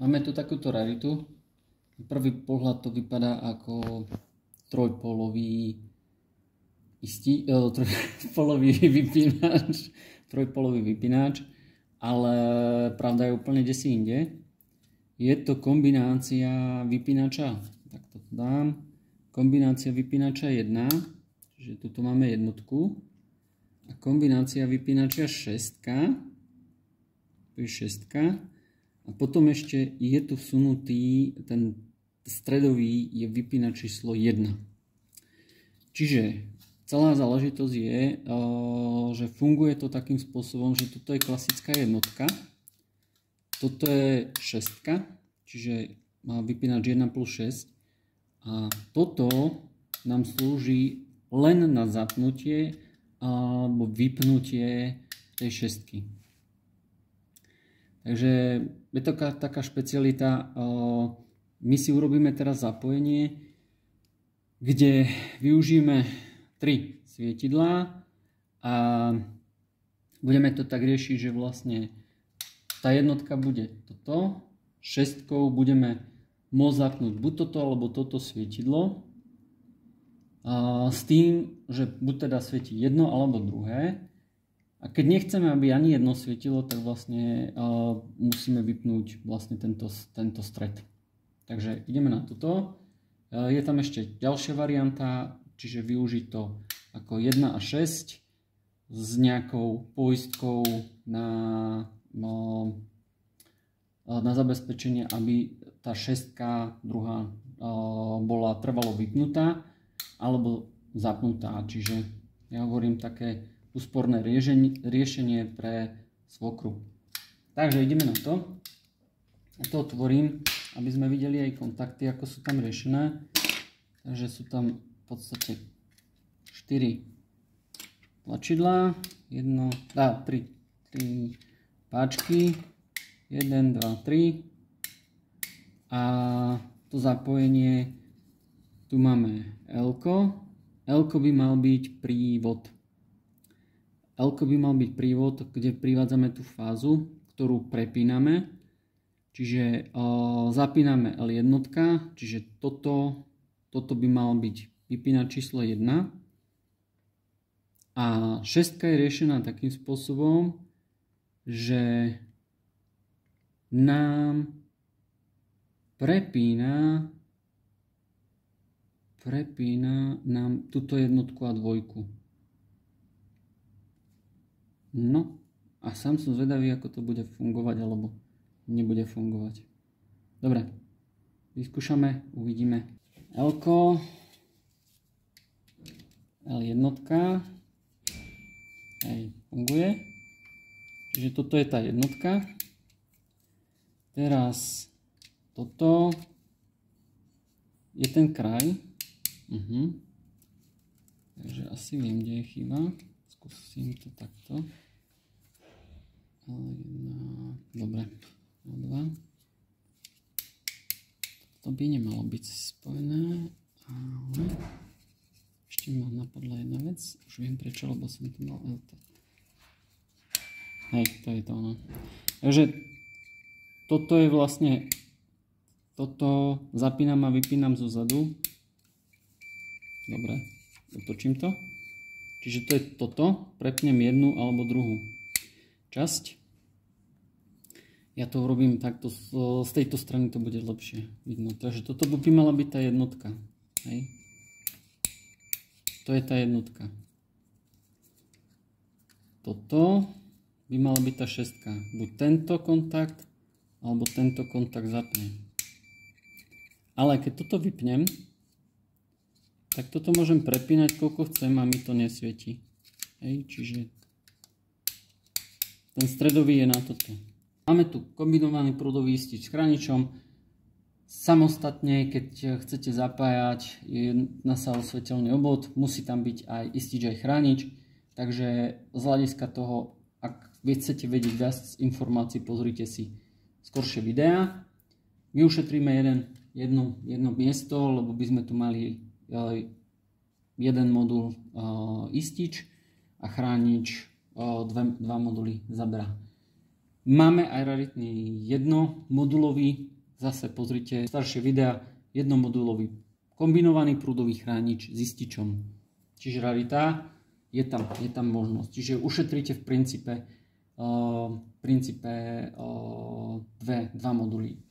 Máme tu takúto raritu. Na prvý pohľad to vypadá ako trojpolový vypínač, ale pravda je úplne desi inde. Je to kombinácia vypínača, tak to dám, kombinácia vypínača 1, čiže tu máme jednotku, a kombinácia vypínača 6, tu je 6, a potom ešte je tu vsunutý, ten stredový je vypínač číslo 1. Čiže celá záležitosť je, že funguje to takým spôsobom, že toto je klasická jednotka, toto je 6, čiže má vypínač 1 plus 6, a toto nám slúži len na zapnutie alebo vypnutie tej 6. Takže je to taká špecialita. My si urobíme teraz zapojenie, kde využijeme 3 svietidlá a budeme to tak riešiť, že vlastne tá jednotka bude toto, 6 budeme môcť zapnúť buď toto alebo toto svietidlo, s tým, že buď teda svieti jedno alebo druhé. A keď nechceme, aby ani jedno svietilo, tak vlastne musíme vypnúť vlastne tento stred. Takže ideme na toto. Je tam ešte ďalšia varianta, čiže využiť to ako 1 a 6 s nejakou poistkou na zabezpečenie, aby tá 6 druhá bola trvalo vypnutá alebo zapnutá. Čiže ja hovorím také úsporné riešenie pre svokru. Takže ideme na to. Ja to otvorím, aby sme videli aj kontakty, ako sú tam riešené. Takže sú tam v podstate 4 tlačidlá, 3 páčky, 1, 2, 3, a to zapojenie, tu máme L-ko. L-ko by mal byť prívod. L-ko by mal byť prívod, kde privádzame tú fázu, ktorú prepíname. Čiže zapíname L1, čiže toto by mal byť vypínač číslo 1. A 6 je riešená takým spôsobom, že nám prepína nám túto jednotku a dvojku. No a sám som zvedavý, ako to bude fungovať alebo nebude fungovať. Dobre, vyskúšame, uvidíme. L-ko, L1, funguje. Čiže toto je tá jednotka. Teraz toto je ten kraj. Takže asi viem, kde je chyba. Skúsim to takto. Dobre. 2. To by nemalo byť spojené, ale ešte ma napadla jedna vec. Už viem prečo, lebo som tu mal LT. Hej, to je to ono. Takže toto je vlastne, toto zapínam a vypínam zo zadu. Dobre, otočím to. Čiže to je toto, prepnem jednu alebo druhú časť. Ja to urobím takto, z tejto strany to bude lepšie vidno. Takže toto by mala byť tá jednotka. Hej. To je tá jednotka. Toto by mala byť tá 6. Buď tento kontakt, alebo tento kontakt zapnem. Ale keď toto vypnem, tak toto môžem prepínať koľko chcem a mi to nesvieti. Hej, čiže ten stredový je na toto. Máme tu kombinovaný prúdový istič s chráničom. Samostatne, keď chcete zapájať, jedná sa o svetelný obvod, musí tam byť aj istič, aj chránič. Takže z hľadiska toho, ak chcete vedieť viac informácií, pozrite si skoršie videá. My ušetríme jedno miesto, lebo by sme tu mali jeden modul istič a chránič, dva moduly zabera. Máme aj raritný jednomodulový zase pozrite staršie videa, jednomodulový kombinovaný prúdový chránič s ističom. Čiže rarita, je tam možnosť. Čiže ušetríte v princípe dva moduly.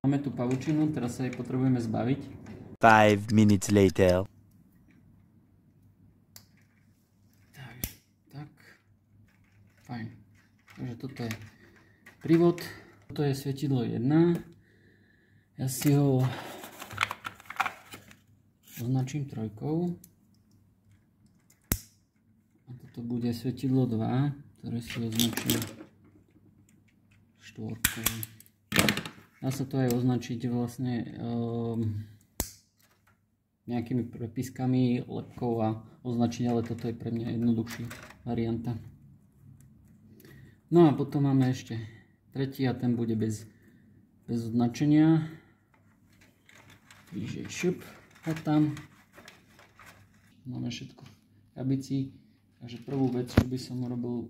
Máme tu pavučinu, teraz sa jej potrebujeme zbaviť. 5 minutes later. Tak. Fajn. Takže toto je prívod. Toto je svietidlo 1. Ja si ho označím 3. A toto bude svietidlo 2, ktoré si označím 4. Dá sa to aj označiť vlastne nejakými prepiskami, lepkou a označiť, ale toto je pre mňa jednoduchší varianta. No a potom máme ešte tretí a ten bude bez označenia. Takže šup a tam máme všetko v krabici. Takže prvú vec, čo by som urobil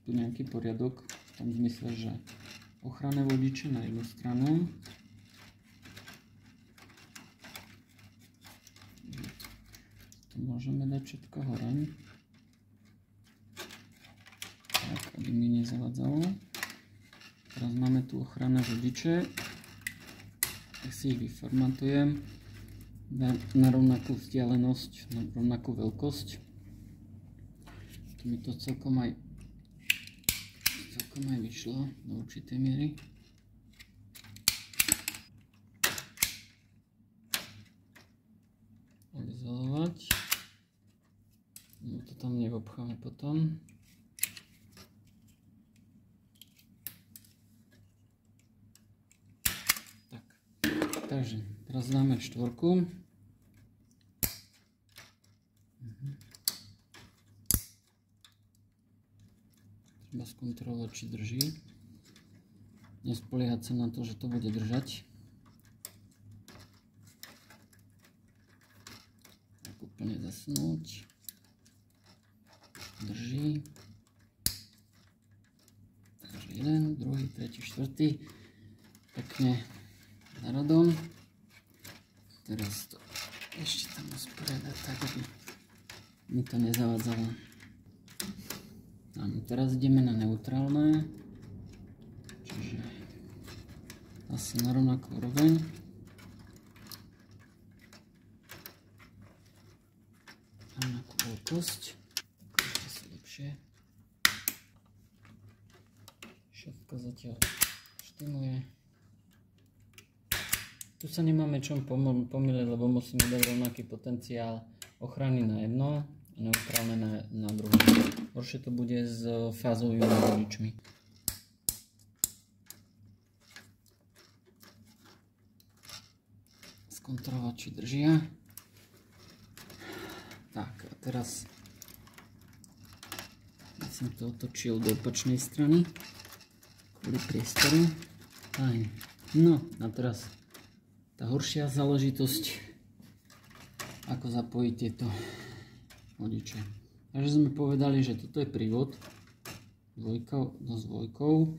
tu nejaký poriadok, v tom zmysle, že ochranné vodiče na jednu stranu môžeme dať všetko hore. Tak, aby mi nezavadzalo. Teraz máme tu ochranné vodiče. Tak si ich vyformatujem na rovnakú vzdialenosť, na rovnakú veľkosť. Tu mi to celkom aj vyšlo do určitej miery. Izolovať. No to tam neobcháme potom. Tak. Takže teraz dáme štvorku. Treba skontrolovať, či drží. Nespoliehať sa na to, že to bude držať. Úplne zasunúť. Drží. Takže 1, 2, 3, 4. Pekne za radom. Teraz to ešte tam usporiadať tak, aby mi to nezavadzalo. A teraz ideme na neutrálne. Čiže asi na rovnakú úroveň. Rovnakú veľkosť. Asi lepšie. Všetko zatiaľ štimuje. Tu sa nemáme čom pomýliť, lebo musíme dať rovnaký potenciál ochrany na jedno a neutrálne na druhé. Horšie to bude s fázovými vodičmi. Skontrolovať, či držia. Tak, a teraz som to otočil do opačnej strany kvôli priestoru. Fajn. No a teraz tá horšia záležitosť, ako zapojiť tieto vodiče. Takže sme povedali, že toto je prívod so dvojkou.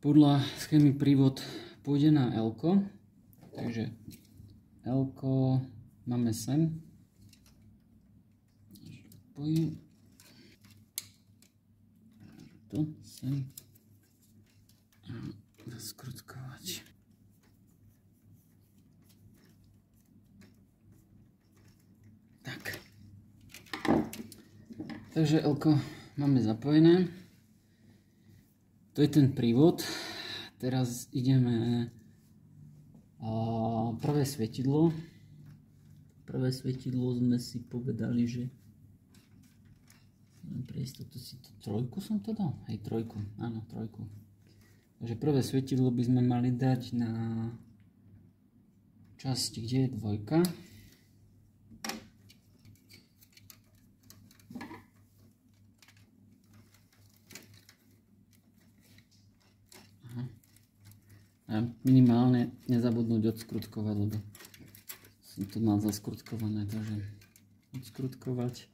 Podľa schémy prívod pôjde na L-ko. Takže L-ko máme sem. Odpojím. To sem. A zaskrutkovať. Tak. Takže L-ko máme zapojené. To je ten prívod. Teraz ideme prvé svietidlo. Prvé svietidlo sme si povedali, že pre istotu si to trojku som to dal? Hej, trojku. Áno, trojku. Takže prvé svietidlo by sme mali dať na časť, kde je dvojka. A minimálne nezabudnúť odskrutkovať, lebo som to mal zaskrutkované, takže odskrutkovať.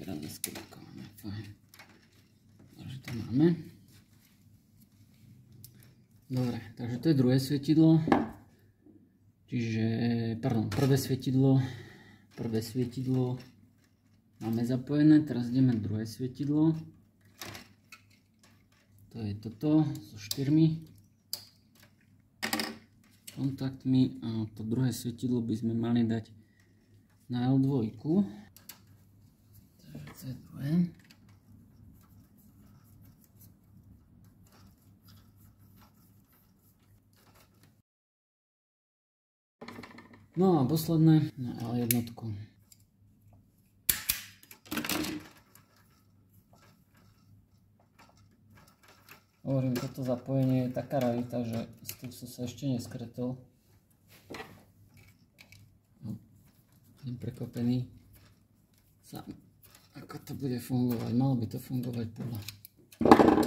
Teraz zaskrutkovanie, fajn. Takže to máme. Dobre, takže to je druhé svietidlo. Čiže, pardon, prvé svietidlo máme zapojené, teraz ideme druhé svietidlo. To je toto so 4 kontaktmi a to druhé svietidlo by sme mali dať na L2. Takže to je druhé. No a posledné na L1. Hovorím, toto zapojenie je taká rarita, že s tým som sa ešte neskretol. Budem prekopený sám, ako to bude fungovať. Malo by to fungovať podľa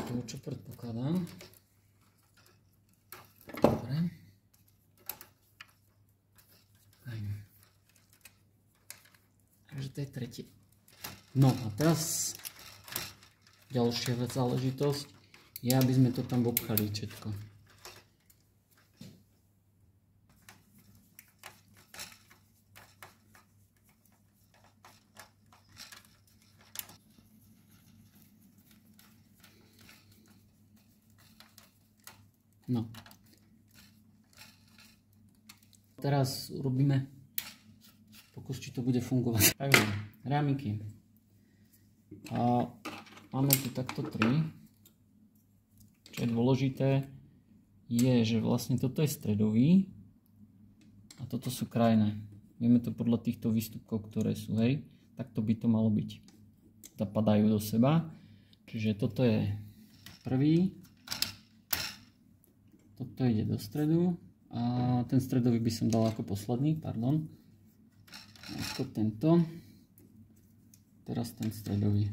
toho, čo predpokladám. Dobre. Takže to je tretí. No a teraz ďalšia záležitosť je, aby sme to tam obchali všetko. No. Teraz urobíme pokus, či to bude fungovať. Takže, rámiky. A máme tu takto 3. Čo je dôležité, je, že vlastne toto je stredový a toto sú krajné. Vieme to podľa týchto výstupkov, ktoré sú, hej. Takto by to malo byť. Zapadajú do seba. Čiže toto je prvý. Toto ide do stredu. A ten stredový by som dal ako posledný, pardon. Ako tento. Teraz ten stredový.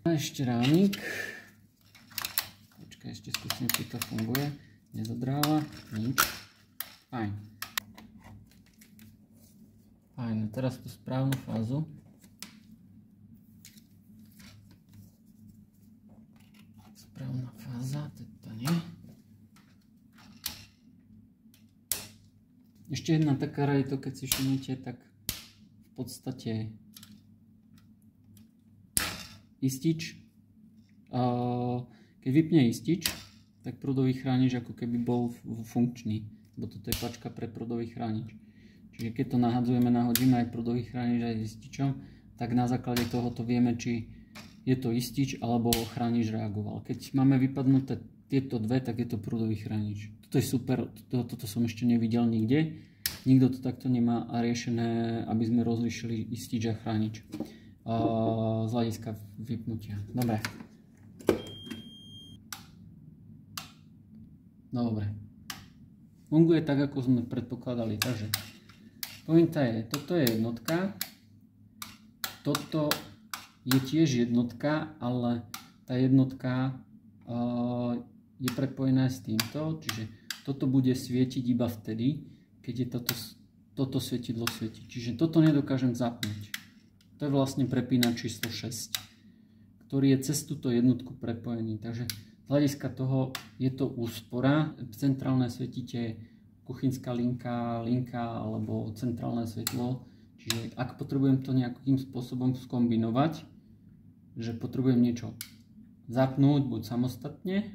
A ešte rámik. Počkaj, ešte skúsim, či to funguje. Nezadráva. Nič. Fajn. Fajn, teraz tú správnu fázu. Správna fáza, to nie. Ešte jedna taká rada, keď si všimnete, tak v podstate istič. Keď vypne istič, tak prúdový chránič ako keby bol funkčný, lebo toto je pačka pre prúdový chránič. Čiže keď to nahadzujeme, nahodíme aj prúdový chránič aj s ističom, tak na základe tohoto vieme, či je to istič alebo chránič reagoval. Keď máme vypadnuté tieto dve, tak je to prúdový chránič. Toto je super, toto som ešte nevidel nikde. Nikto to takto nemá a riešené, aby sme rozlišili istič a chránič z hľadiska vypnutia. Dobre. Dobre. Funguje tak, ako sme predpokladali. Takže pointa je, toto je jednotka, toto je tiež jednotka, ale tá jednotka je prepojená s týmto, čiže toto bude svietiť iba vtedy, keď je toto svietidlo svieti. Čiže toto nedokážem zapnúť. To je vlastne prepínač číslo 6, ktorý je cez túto jednotku prepojený. Takže z hľadiska toho je to úspora. Centrálne svietite kuchynská linka alebo centrálne svetlo. Čiže ak potrebujem to nejakým spôsobom skombinovať, že potrebujem niečo zapnúť buď samostatne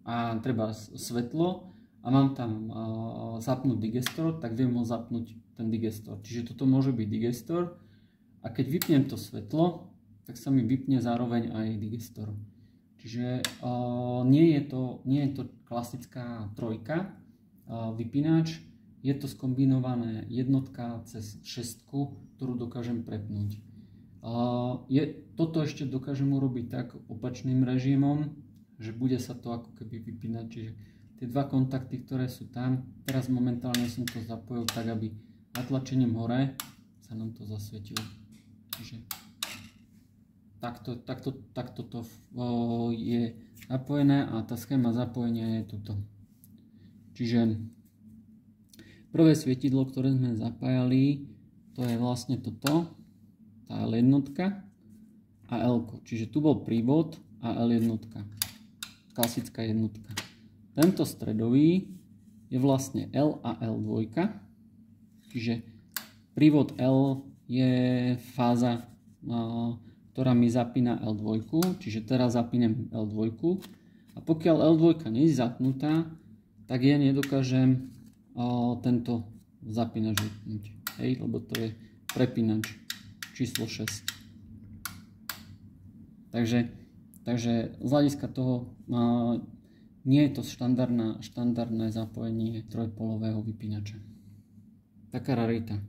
a treba svetlo a mám tam zapnúť digestor, tak viem ho zapnúť ten digestor. Čiže toto môže byť digestor a keď vypnem to svetlo, tak sa mi vypne zároveň aj digestor. Čiže nie je to klasická trojka vypínač, je to skombinované jednotka cez šestku, ktorú dokážem prepnúť. Toto ešte dokážem urobiť tak opačným režimom, že bude sa to ako keby vypínať. Čiže tie dva kontakty, ktoré sú tam, teraz momentálne som to zapojil tak, aby natlačením hore sa nám to zasvietilo. Čiže takto to je napojené a tá schéma zapojenia je tuto. Čiže prvé svietidlo, ktoré sme zapájali, to je vlastne toto, tá L1 a L. Čiže tu bol prívod a L1, klasická jednotka. Tento stredový je vlastne L a L2, čiže prívod L je fáza, ktorá mi zapína L2, čiže teraz zapínam L2 a pokiaľ L2 nie je zapnutá, tak ja nedokážem tento zapínač vypnúť, hej, lebo to je prepínač číslo 6. Takže z hľadiska toho nie je to štandardné zapojenie trojpolového vypínača. Taká rarita.